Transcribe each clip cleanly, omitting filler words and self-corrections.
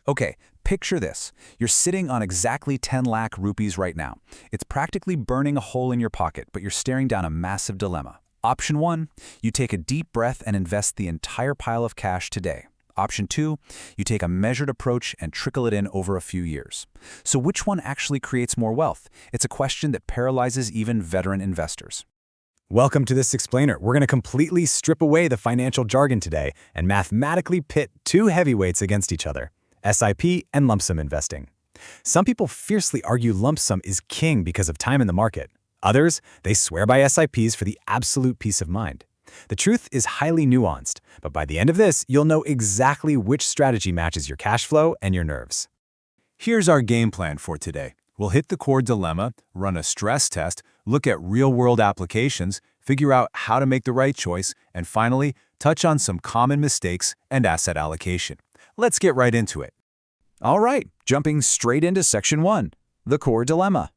Okay, picture this. You're sitting on exactly 10 lakh rupees right now. It's practically burning a hole in your pocket, but you're staring down a massive dilemma. Option 1, you take a deep breath and invest the entire pile of cash today. Option 2, you take a measured approach and trickle it in over a few years. So which one actually creates more wealth? It's a question that paralyzes even veteran investors. Welcome to this explainer. We're going to completely strip away the financial jargon today and mathematically pit two heavyweights against each other: SIP and lump sum investing. Some people fiercely argue lump sum is king because of time in the market. Others, they swear by SIPs for the absolute peace of mind. The truth is highly nuanced, but by the end of this, you'll know exactly which strategy matches your cash flow and your nerves. Here's our game plan for today. We'll hit the core dilemma, run a stress test, look at real-world applications, figure out how to make the right choice, and finally, touch on some common mistakes and asset allocation. Let's get right into it. All right, jumping straight into section 1, the core dilemma.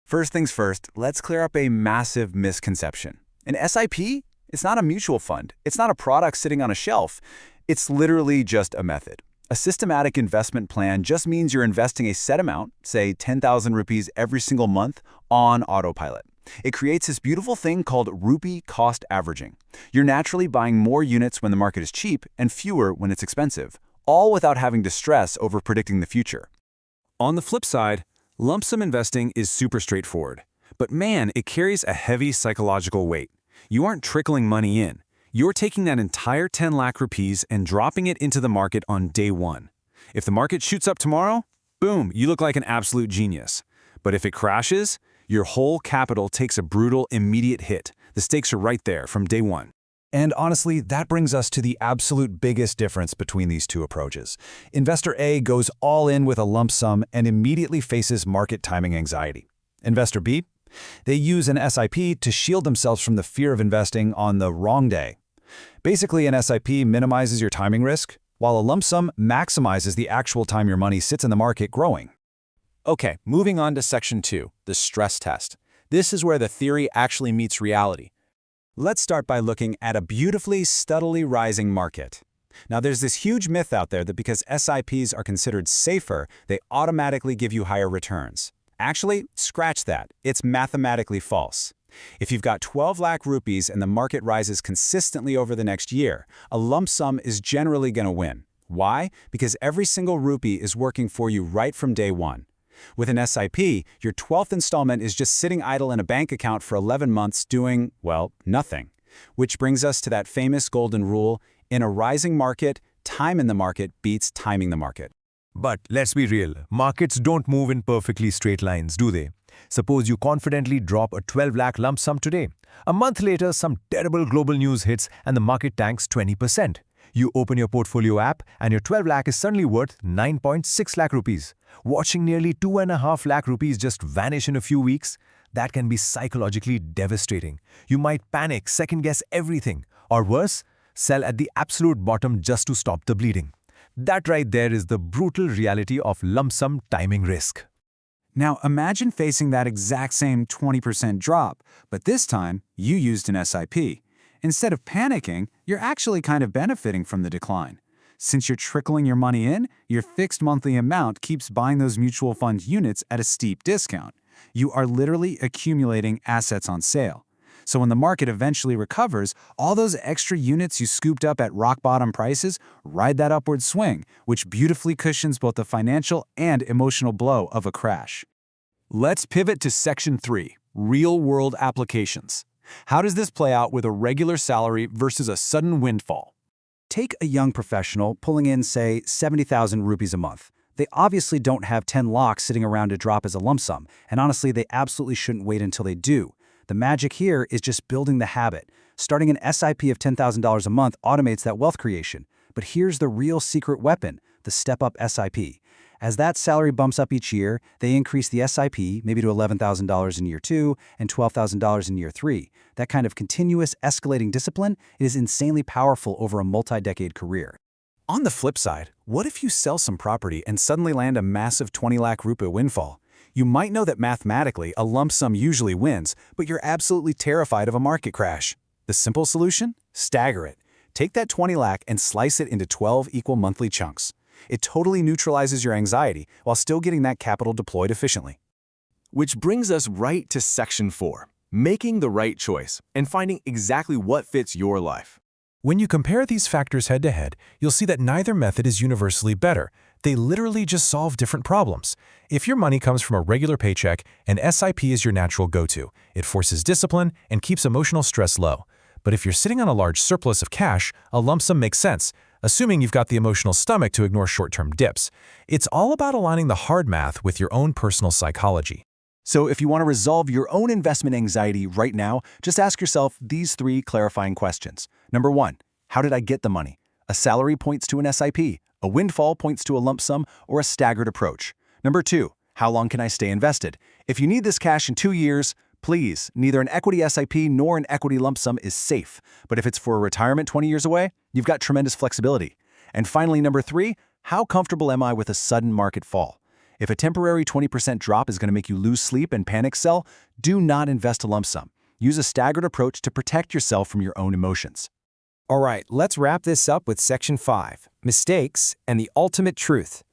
First things first, let's clear up a massive misconception. An SIP? It's not a mutual fund. It's not a product sitting on a shelf. It's literally just a method. A systematic investment plan just means you're investing a set amount, say 10,000 rupees every single month, on autopilot. It creates this beautiful thing called rupee cost averaging. You're naturally buying more units when the market is cheap and fewer when it's expensive, all without having to stress over predicting the future. On the flip side, lump sum investing is super straightforward. But man, it carries a heavy psychological weight. You aren't trickling money in. You're taking that entire 10 lakh rupees and dropping it into the market on day one. If the market shoots up tomorrow, boom, you look like an absolute genius. But if it crashes, your whole capital takes a brutal, immediate hit. The stakes are right there from day one. And honestly, that brings us to the absolute biggest difference between these two approaches. Investor A goes all in with a lump sum and immediately faces market timing anxiety. Investor B, they use an SIP to shield themselves from the fear of investing on the wrong day. Basically, an SIP minimizes your timing risk, while a lump sum maximizes the actual time your money sits in the market growing. Okay, moving on to section 2, the stress test. This is where the theory actually meets reality. Let's start by looking at a beautifully, steadily rising market. Now, there's this huge myth out there that because SIPs are considered safer, they automatically give you higher returns. Actually, scratch that. It's mathematically false. If you've got 12 lakh rupees and the market rises consistently over the next year, a lump sum is generally going to win. Why? Because every single rupee is working for you right from day one. With an SIP, your 12th installment is just sitting idle in a bank account for 11 months doing, well, nothing. Which brings us to that famous golden rule: in a rising market, time in the market beats timing the market. But let's be real, markets don't move in perfectly straight lines, do they? Suppose you confidently drop a 12 lakh lump sum today. A month later, some terrible global news hits and the market tanks 20%. You open your portfolio app and your 12 lakh is suddenly worth 9.6 lakh rupees. Watching nearly 2.5 lakh rupees just vanish in a few weeks, that can be psychologically devastating. You might panic, second-guess everything, or worse, sell at the absolute bottom just to stop the bleeding. That right there is the brutal reality of lump sum timing risk. Now, imagine facing that exact same 20% drop, but this time you used an SIP. Instead of panicking, you're actually kind of benefiting from the decline. Since you're trickling your money in, your fixed monthly amount keeps buying those mutual fund units at a steep discount. You are literally accumulating assets on sale. So when the market eventually recovers, all those extra units you scooped up at rock-bottom prices ride that upward swing, which beautifully cushions both the financial and emotional blow of a crash. Let's pivot to section 3, real-world applications. How does this play out with a regular salary versus a sudden windfall? Take a young professional pulling in, say, 70,000 rupees a month. They obviously don't have 10 lakhs sitting around to drop as a lump sum, and honestly, they absolutely shouldn't wait until they do. The magic here is just building the habit. Starting an SIP of $10,000 a month automates that wealth creation. But here's the real secret weapon, the step-up SIP. As that salary bumps up each year, they increase the SIP maybe to $11,000 in year 2 and $12,000 in year 3. That kind of continuous escalating discipline is insanely powerful over a multi-decade career. On the flip side, what if you sell some property and suddenly land a massive 20 lakh rupee windfall? You might know that mathematically a lump sum usually wins, but you're absolutely terrified of a market crash. The simple solution? Stagger it. Take that 20 lakh and slice it into 12 equal monthly chunks. It totally neutralizes your anxiety while still getting that capital deployed efficiently. Which brings us right to Section 4, making the right choice and finding exactly what fits your life. When you compare these factors head-to-head, you'll see that neither method is universally better. They literally just solve different problems. If your money comes from a regular paycheck, an SIP is your natural go-to. It forces discipline and keeps emotional stress low. But if you're sitting on a large surplus of cash, a lump sum makes sense, assuming you've got the emotional stomach to ignore short-term dips. It's all about aligning the hard math with your own personal psychology. So if you want to resolve your own investment anxiety right now, just ask yourself these 3 clarifying questions. Number 1, how did I get the money? A salary points to an SIP, a windfall points to a lump sum, or a staggered approach. Number 2, how long can I stay invested? If you need this cash in 2 years, please, neither an equity SIP nor an equity lump sum is safe. But if it's for a retirement 20 years away, you've got tremendous flexibility. And finally, number 3, how comfortable am I with a sudden market fall? If a temporary 20% drop is going to make you lose sleep and panic sell, do not invest a lump sum. Use a staggered approach to protect yourself from your own emotions. All right, let's wrap this up with Section 5, Mistakes and the Ultimate Truth.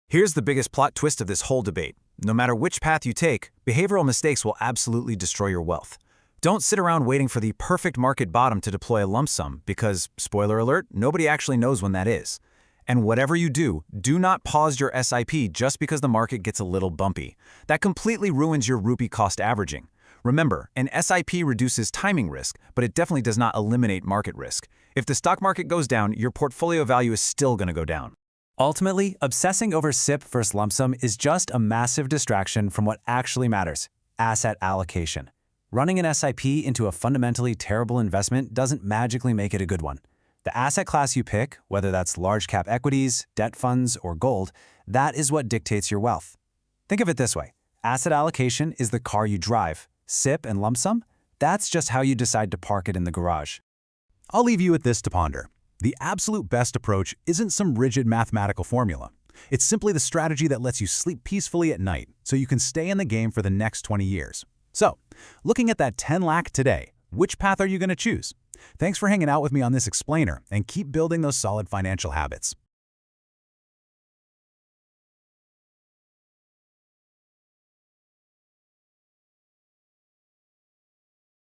Here's the biggest plot twist of this whole debate. No matter which path you take, behavioral mistakes will absolutely destroy your wealth. Don't sit around waiting for the perfect market bottom to deploy a lump sum because, spoiler alert, nobody actually knows when that is. And whatever you do, do not pause your SIP just because the market gets a little bumpy. That completely ruins your rupee cost averaging. Remember, an SIP reduces timing risk, but it definitely does not eliminate market risk. If the stock market goes down, your portfolio value is still going to go down. Ultimately, obsessing over SIP versus lump sum is just a massive distraction from what actually matters: asset allocation. Running an SIP into a fundamentally terrible investment doesn't magically make it a good one. The asset class you pick, whether that's large-cap equities, debt funds, or gold, that is what dictates your wealth. Think of it this way. Asset allocation is the car you drive. SIP and lump sum, that's just how you decide to park it in the garage. I'll leave you with this to ponder. The absolute best approach isn't some rigid mathematical formula. It's simply the strategy that lets you sleep peacefully at night so you can stay in the game for the next 20 years. So, looking at that 10 lakh today, which path are you going to choose? Thanks for hanging out with me on this explainer, and keep building those solid financial habits.